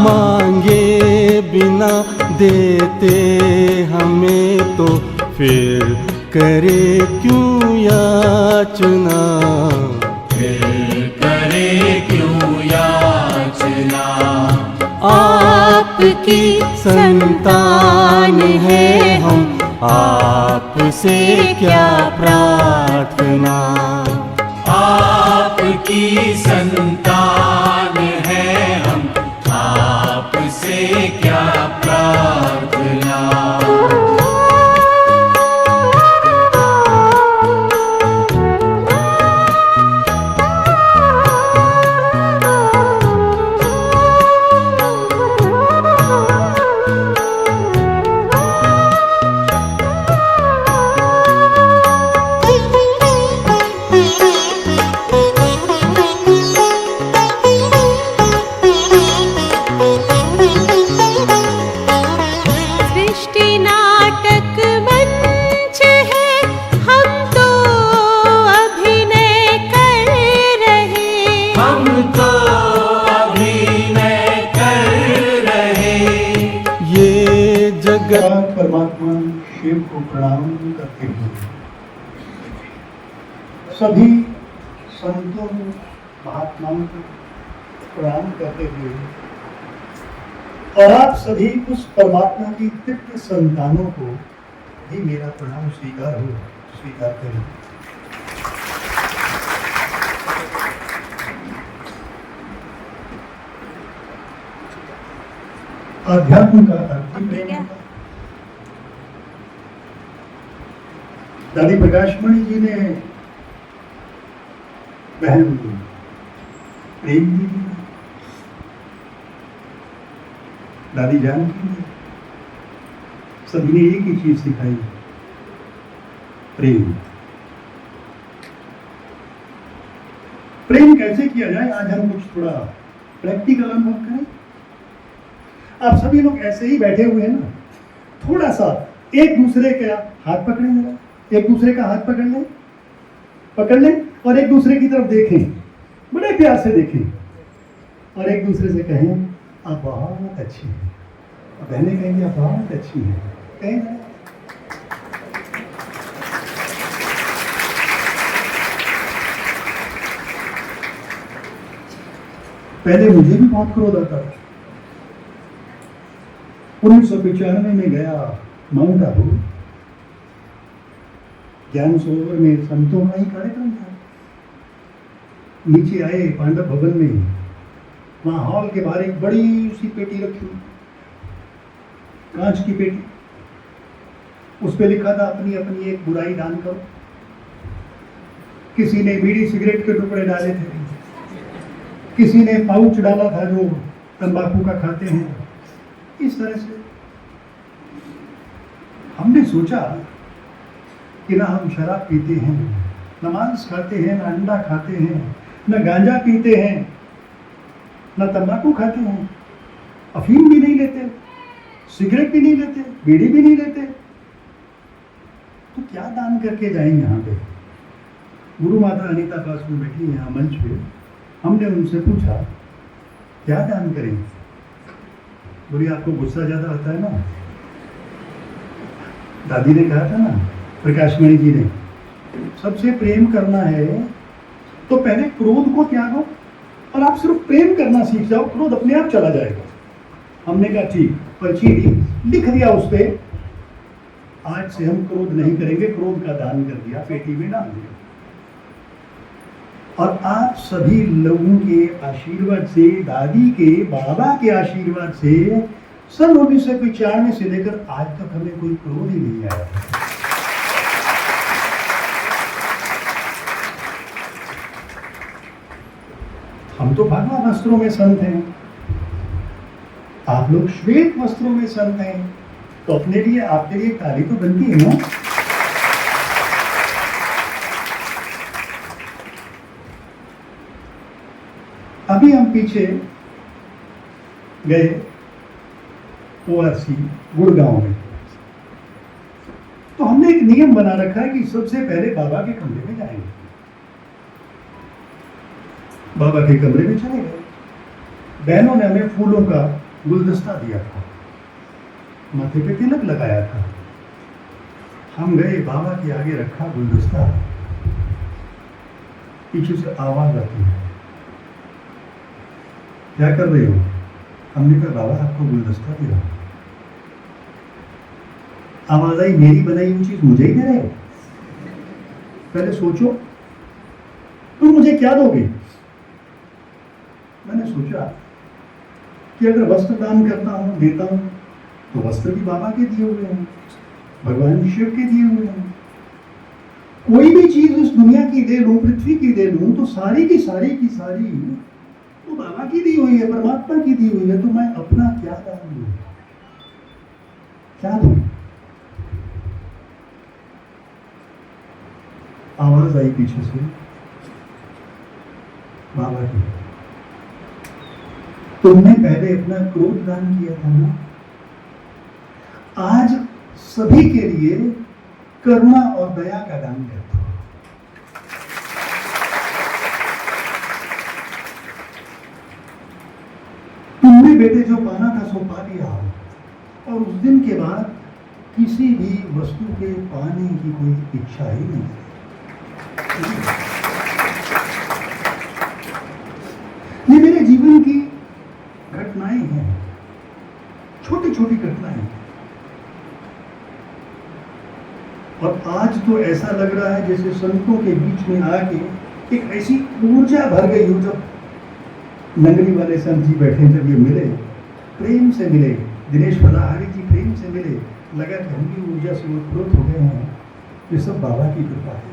मांगे बिना देते हमें तो फिर करे क्यों याचना, फिर करे क्यों याचना। आपकी संतान है हम, आपसे क्या प्रार्थना। आपकी संतान है हम, आपसे क्या प्रार्थना। परमात्मा शिव को प्रणाम करते हुए, सभी संतों महात्माओं को प्रणाम करते हुए, और आप सभी उस परमात्मा की दिव्य संतानों को भी मेरा प्रणाम स्वीकार करें। अध्यात्म का अर्थ ही प्रेम होता है। दादी प्रकाशमणि जी ने बहन प्रेम दी, दादी जानकी ने सभी ने एक ही चीज सिखाई, प्रेम। प्रेम कैसे किया जाए, आज हम कुछ थोड़ा प्रैक्टिकल अनुभव करें। आप सभी लोग ऐसे ही बैठे हुए हैं ना, थोड़ा सा एक दूसरे का हाथ पकड़ें, जरा एक दूसरे का हाथ पकड़ लें और एक दूसरे की तरफ देखें, बड़े प्यार से देखें और एक दूसरे से कहें आप बहुत अच्छी हैं। बहनें कहेंगी आप बहुत अच्छी हैं, कहें। पहले मुझे भी बहुत क्रोध आता था। 1995 में गया माउंट आबू, ज्ञान सरोवर में संतों का ही कार्यक्रम था। नीचे आए पांडव भवन में, वहां हॉल के बाहर एक बड़ी सी पेटी रखी, कांच की पेटी, उस पे लिखा था अपनी अपनी एक बुराई दान करो। किसी ने बीड़ी सिगरेट के टुकड़े डाले थे, किसी ने पाउच डाला था जो तंबाकू का खाते हैं। इस तरह से हमने सोचा कि ना हम शराब पीते हैं, न मांस खाते हैं, न अंडा खाते हैं, न गांजा पीते हैं, न तंबाकू खाते हैं, अफीम भी नहीं लेते, सिगरेट भी नहीं लेते, बीड़ी भी नहीं लेते, तो क्या दान करके जाएंगे। यहाँ पे गुरु माता अनीता पास में बैठी है, यहाँ मंच पे। हमने उनसे पूछा क्या दान करेंगे। बोली आपको गुस्सा ज्यादा आता है ना। दादी ने कहा था ना, प्रकाशमणि जी ने, सबसे प्रेम करना है तो पहले क्रोध को त्यागो और आप सिर्फ प्रेम करना सीख जाओ, क्रोध अपने आप चला जाएगा। हमने कहा ठीक, पर्ची दी, लिख दिया उस पे, आज से हम क्रोध नहीं करेंगे, क्रोध का दान कर दिया, पेटी में डाल दिया। और आप सभी लोगों के आशीर्वाद से, दादी के, बाबा के आशीर्वाद से सन 1995 से लेकर आज तक हमें कोई क्रोध ही नहीं आया। हम तो भगवा वस्त्रों में संत हैं, आप लोग श्वेत वस्त्रों में संत हैं, तो अपने लिए आपके लिए ताली तो बनती है ना। अभी हम पीछे गए ORC गुड़गांव में, तो हमने एक नियम बना रखा है कि सबसे पहले बाबा के कमरे में जाएंगे। बाबा के कमरे में चले गए, बहनों ने हमें फूलों का गुलदस्ता दिया था, माथे पे तिलक लगाया था। हम गए, बाबा के आगे रखा गुलदस्ता, पीछे से आवाज आती है, क्या कर रहे हो? हमने कहा बाबा आपको गुलदस्ता दिया। आवाज आई, मेरी बनाई हुई चीज मुझे ही दे रहे हो? पहले सोचो तुम मुझे क्या दोगे। मैंने सोचा कि अगर वस्त्र दान करता हूं, देता हूं, तो वस्त्र भी बाबा के दिए हुए हैं, भगवान शिव के दिए हुए हैं। कोई भी चीज इस दुनिया की दे लूं, पृथ्वी की दे लूं, तो सारी की सारी तो बाबा की दी हुई है, परमात्मा की दी हुई है। तो मैं अपना क्या दान दूं, क्या दूं? आवाज आई पीछे से, बाबा की, तुमने पहले अपना क्रोध दान किया था ना, आज सभी के लिए करुणा और दया का दान करता हूं। तुमने बेटे जो पाना था सो पा लिया, और उस दिन के बाद किसी भी वस्तु के पाने की कोई इच्छा ही नहीं। ये मेरे जीवन की घटनाएं हैं, छोटी छोटी घटनाएं। और आज तो ऐसा लग रहा है जैसे संतों के बीच में आके एक ऐसी ऊर्जा भर गई हो। जब नगरी वाले संत जी बैठे, जब ये मिले, प्रेम से मिले, दिनेश फलाहारी जी प्रेम से मिले, लगा कि हम भी ऊर्जा से उत्प्रोत हो गए हैं। ये सब बाबा की कृपा है।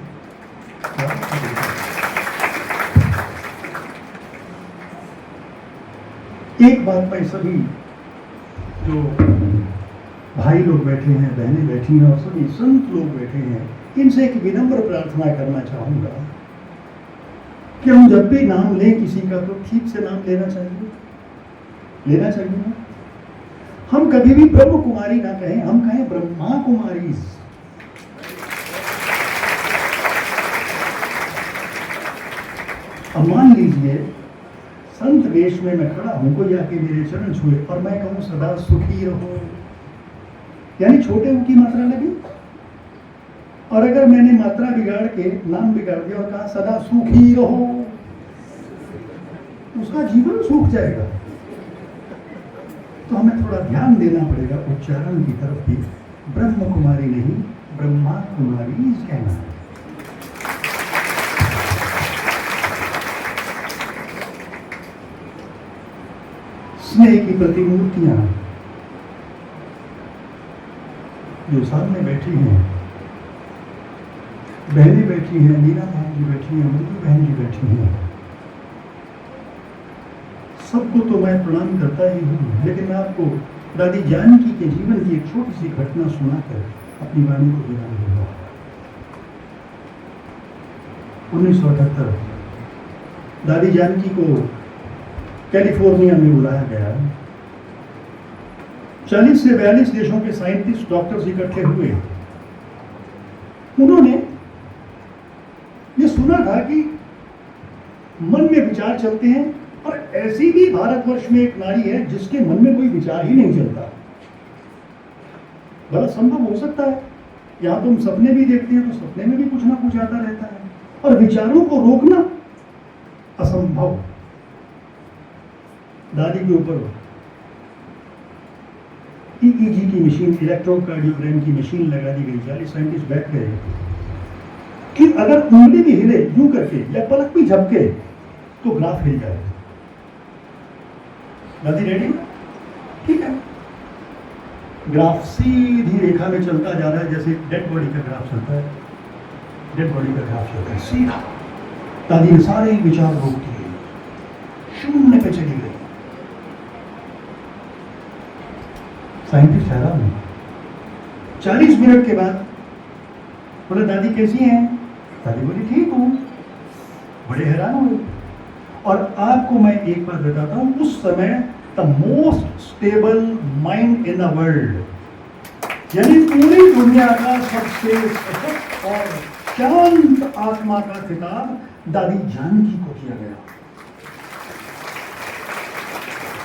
एक बात मैं सभी जो भाई लोग बैठे हैं, बहनें बैठी हैं और सभी संत लोग बैठे हैं, इनसे एक विनम्र प्रार्थना करना चाहूंगा कि हम जब भी नाम लें किसी का तो ठीक से नाम लेना चाहिए ना। हम कभी भी ब्रह्म कुमारी ना कहें, हम कहें ब्रह्मा कुमारी। अब मान लीजिए संत वेश में मैं खड़ा हूं, कोई आके मेरे चरण छुए और मैं कहूं सदा सुखी रहो, यानी छोटे ऊ की मात्रा लगी। और अगर मैंने मात्रा बिगाड़ के नाम बिगाड़ दिया और कहा सदा सुखी रहो, उसका जीवन सूख जाएगा। तो हमें थोड़ा ध्यान देना पड़ेगा उच्चारण की तरफ भी। ब्रह्म कुमारी नहीं, ब्रह्मा कुमारी कहना है। स्नेह की प्रतिमूर्तियां जो सामने बैठी हैं, बहनें बैठी हैं, नीना बहन जी बैठी हैं, मंजू बहन जी बैठी हैं, सबको तो मैं प्रणाम करता ही हूँ। लेकिन मैं आपको दादी जानकी के जीवन की एक छोटी सी घटना सुनाकर अपनी वाणी को विराम दूंगा। 1978 दादी जानकी को कैलिफोर्निया में बुलाया गया। 40 से 42 देशों के साइंटिस्ट, डॉक्टर्स इकट्ठे हुए। उन्होंने ये सुना था कि मन में विचार चलते हैं, और ऐसी भी भारतवर्ष में एक नारी है जिसके मन में कोई विचार ही नहीं चलता। भला संभव हो सकता है? यहां तुम सपने भी देखते हैं तो सपने में भी कुछ ना कुछ आता रहता है, और विचारों को रोकना असंभव। दादी के ऊपर EEG की मशीन, इलेक्ट्रोकार्डियोग्राम की मशीन लगा दी गई। 40 साइंटिस्ट बैठ गए कि अगर उंगली भी हिले यूं करके या पलक भी झपके तो ग्राफ हिल जाए। दादी रेडी? ठीक है। ग्राफ सीधी रेखा में चलता जा रहा है, जैसे डेड बॉडी का ग्राफ चलता है। डेड बॉडी का ग्राफ चलता है सीधा। दादी ने सारे विचार रोक दिए, शून्य पे चली गई। साइंटिस्ट हैरान हुए। 40 मिनट के बाद बोले दादी कैसी हैं? दादी बोली ठीक हूं। बड़े हैरान हुए। और आपको मैं एक बात बताता हूं, उस समय the most stable mind in the world, यानी पूरी दुनिया का सबसे सशक्त और शांत आत्मा का खिताब दादी जानकी को दिया गया।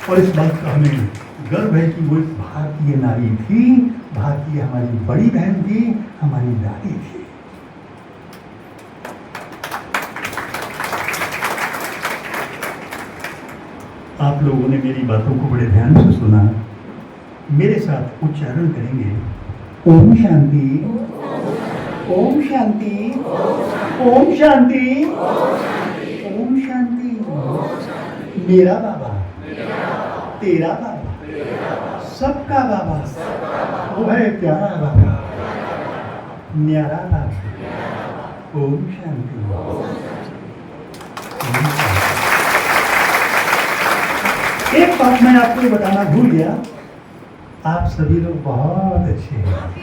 और इस बात का हमें गर्व है कि वो एक भारतीय नारी थी, भारतीय हमारी बड़ी बहन थी, हमारी दादी थी। आप लोगों ने मेरी बातों को बड़े ध्यान से सुना। मेरे साथ उच्चारण करेंगे, ओम शांति, ओम शांति, ओम शांति, ओम शांति। मेरा बाबा, तेरा बाबा, सबका बाबा, वो है प्यारा बाबा, न्यारा बाबा। ओम शांति। एक बात मैं आपको बताना भूल गया, आप सभी लोग बहुत अच्छे हैं।